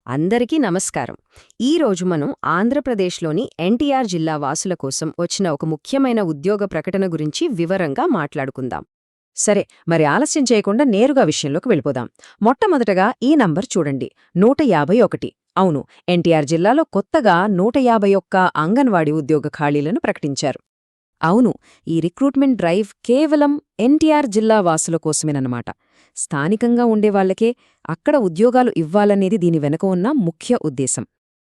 అందరికీ నమస్కారం. ఈరోజు మనం ఆంధ్రప్రదేశ్లోని ఎన్టీఆర్ జిల్లా వాసుల కోసం వచ్చిన ఒక ముఖ్యమైన ఉద్యోగ ప్రకటన గురించి వివరంగా మాట్లాడుకుందాం. సరే, మరి ఆలస్యం చేయకుండా నేరుగా విషయంలోకి వెళ్ళిపోదాం. మొట్టమొదటగా ఈ నంబర్ చూడండి, 151. అవును, ఎన్టీఆర్ జిల్లాలో కొత్తగా 151 అంగన్వాడీ ఉద్యోగ ఖాళీలను ప్రకటించారు. అవును, ఈ రిక్రూట్మెంట్ డ్రైవ్ కేవలం ఎన్టీఆర్ జిల్లా వాసుల కోసమేనన్నమాట. స్థానికంగా ఉండేవాళ్లకే అక్కడ ఉద్యోగాలు ఇవ్వాలనేది దీని వెనుక ఉన్న ముఖ్య ఉద్దేశం.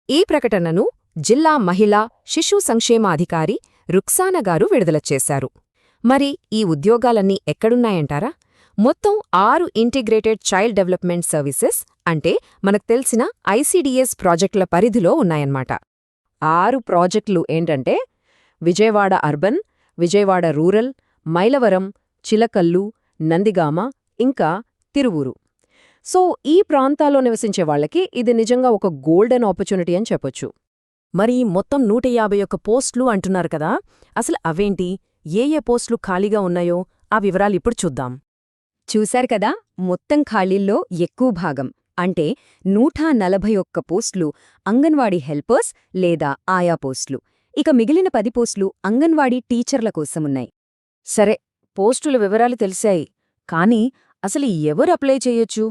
ఈ ప్రకటనను జిల్లా మహిళా శిశు సంక్షేమాధికారి రుక్సానా గారు విడుదల చేశారు. మరి ఈ ఉద్యోగాలన్నీ ఎక్కడున్నాయంటారా? మొత్తం 6 ఇంటిగ్రేటెడ్ చైల్డ్ డెవలప్మెంట్ సర్వీసెస్ అంటే మనకు తెలిసిన ఐసీడీఎస్ ప్రాజెక్టుల పరిధిలో ఉన్నాయన్నమాట. 6 ప్రాజెక్టులు ఏంటంటే విజయవాడ అర్బన్, విజయవాడ రూరల్, మైలవరం, చిలకల్లు, నందిగామ, ఇంకా తిరువూరు. సో ఈ ప్రాంతాల్లో నివసించే వాళ్లకి ఇది నిజంగా ఒక గోల్డెన్ ఆపర్చునిటీ అని చెప్పొచ్చు. మరి మొత్తం 151 పోస్టులు అంటున్నారు కదా, అసలు అవేంటి, ఏ పోస్టులు ఖాళీగా ఉన్నాయో ఆ వివరాలిప్పుడు చూద్దాం. చూశారు కదా, మొత్తం ఖాళీల్లో ఎక్కువ భాగం అంటే 141 పోస్టులు అంగన్వాడీ హెల్పర్స్ లేదా ఆయా పోస్టులు. ఇక మిగిలిన 10 పోస్టులు అంగన్వాడీ టీచర్ల కోసమున్నాయి. సరే, పోస్టుల వివరాలు తెలిసాయి, కానీ అసలు ఎవరు అప్లై చేయొచ్చు?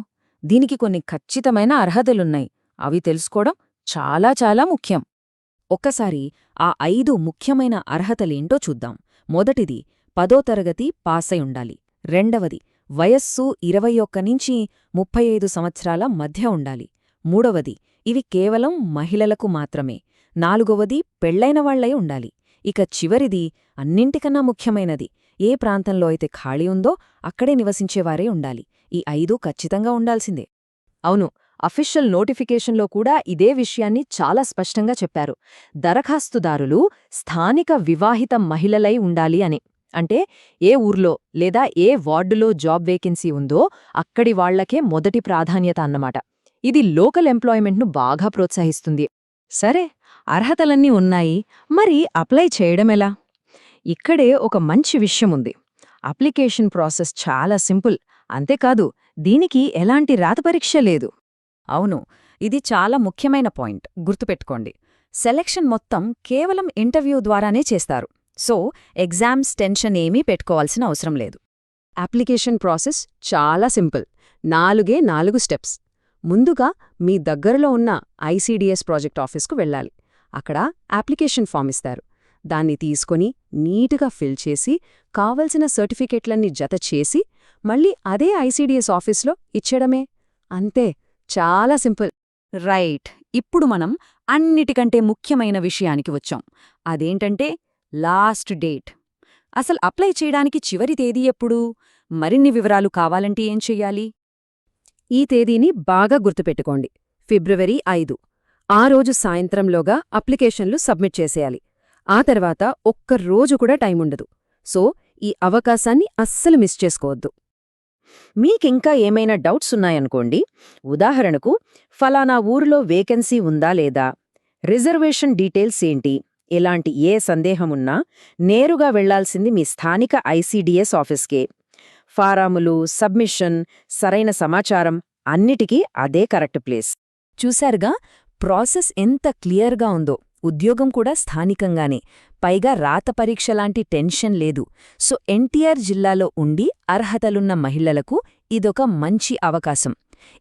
దీనికి కొన్ని ఖచ్చితమైన అర్హతలున్నాయి. అవి తెలుసుకోవడం చాలా చాలా ముఖ్యం. ఒక్కసారి ఆ 5 ముఖ్యమైన అర్హతలేంటో చూద్దాం. మొదటిది 10వ తరగతి పాసై ఉండాలి. రెండవది వయస్సు 21 నుంచి 35 సంవత్సరాల మధ్య ఉండాలి. మూడవది ఇవి కేవలం మహిళలకు మాత్రమే. నాలుగవది పెళ్లైనవాళ్లై ఉండాలి. ఇక చివరిది అన్నింటికన్నా ముఖ్యమైనది, ఏ ప్రాంతంలో అయితే ఖాళీ ఉందో అక్కడే నివసించేవారే ఉండాలి. ఈ 5 ఖచ్చితంగా ఉండాల్సిందే. అవును, అఫీషియల్ నోటిఫికేషన్లో కూడా ఇదే విషయాన్ని చాలా స్పష్టంగా చెప్పారు. దరఖాస్తుదారులు స్థానిక వివాహిత మహిళలై ఉండాలి అని. అంటే ఏ ఊర్లో లేదా ఏ వార్డులో జాబ్ వేకెన్సీ ఉందో అక్కడి వాళ్లకే మొదటి ప్రాధాన్యత అన్నమాట. ఇది లోకల్ ఎంప్లాయ్మెంట్ను బాగా ప్రోత్సహిస్తుంది. సరే, అర్హతలన్నీ ఉన్నాయి, మరి అప్లై చేయడమెలా? ఇక్కడే ఒక మంచి విషయముంది. అప్లికేషన్ ప్రాసెస్ చాలా సింపుల్. అంతేకాదు, దీనికి ఎలాంటి రాతపరీక్ష లేదు. అవును, ఇది చాలా ముఖ్యమైన పాయింట్, గుర్తుపెట్టుకోండి. సెలక్షన్ మొత్తం కేవలం ఇంటర్వ్యూ ద్వారానే చేస్తారు. సో ఎగ్జామ్స్ టెన్షన్ ఏమీ పెట్టుకోవాల్సిన అవసరం లేదు. అప్లికేషన్ ప్రాసెస్ చాలా సింపుల్. 4 స్టెప్స్. ముందుగా మీ దగ్గరలో ఉన్న ఐసీడీఎస్ ప్రాజెక్ట్ ఆఫీస్కు వెళ్ళాలి. అక్కడ అప్లికేషన్ ఫామ్ ఇస్తారు. దాన్ని తీసుకొని నీటుగా ఫిల్ చేసి కావలసిన సర్టిఫికేట్లన్నీ జత చేసి మళ్ళీ అదే ఐసీడీఎస్ ఆఫీస్లో ఇచ్చేయడమే. అంతే, చాలా సింపుల్. రైట్, ఇప్పుడు మనం అన్నిటికంటే ముఖ్యమైన విషయానికి వచ్చాం. అదేంటంటే లాస్ట్ డేట్. అసలు అప్లై చేయడానికి చివరి తేదీ ఎప్పుడు? మరిన్ని వివరాలు కావాలంటే ఏం చెయ్యాలి? ఈ తేదీని బాగా గుర్తుపెట్టుకోండి, ఫిబ్రవరి 5. ఆ రోజు సాయంత్రంలోగా అప్లికేషన్లు సబ్మిట్ చేసేయాలి. ఆ తర్వాత ఒక్కరోజు కూడా టైముండదు. సో ఈ అవకాశాన్ని అస్సలు మిస్ చేసుకోవద్దు. మీకింకా ఏమైనా డౌట్స్ ఉన్నాయనుకోండి, ఉదాహరణకు ఫలానా ఊరిలో వేకెన్సీ ఉందా లేదా, రిజర్వేషన్ డీటెయిల్స్ ఏంటి, ఇలాంటి ఏ సందేహమున్నా నేరుగా వెళ్లాల్సింది మీ స్థానిక ఐసీడీఎస్ ఆఫీస్కే. ఫారాములు, సబ్మిషన్, సరైన సమాచారం అన్నిటికీ అదే కరెక్ట్ ప్లేస్. చూశారుగా, ప్రాసెస్ ఎంత క్లియర్గా ఉందో. ఉద్యోగం కూడా స్థానికంగానే, పైగా రాత పరీక్షలాంటి టెన్షన్ లేదు. సో ఎన్టీఆర్ జిల్లాలో ఉండి అర్హతలున్న మహిళలకు ఇదొక మంచి అవకాశం.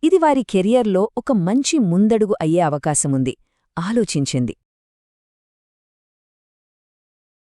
ఇది వారి కెరియర్లో ఒక మంచి ముందడుగు అయ్యే అవకాశముంది. ఆలోచించింది.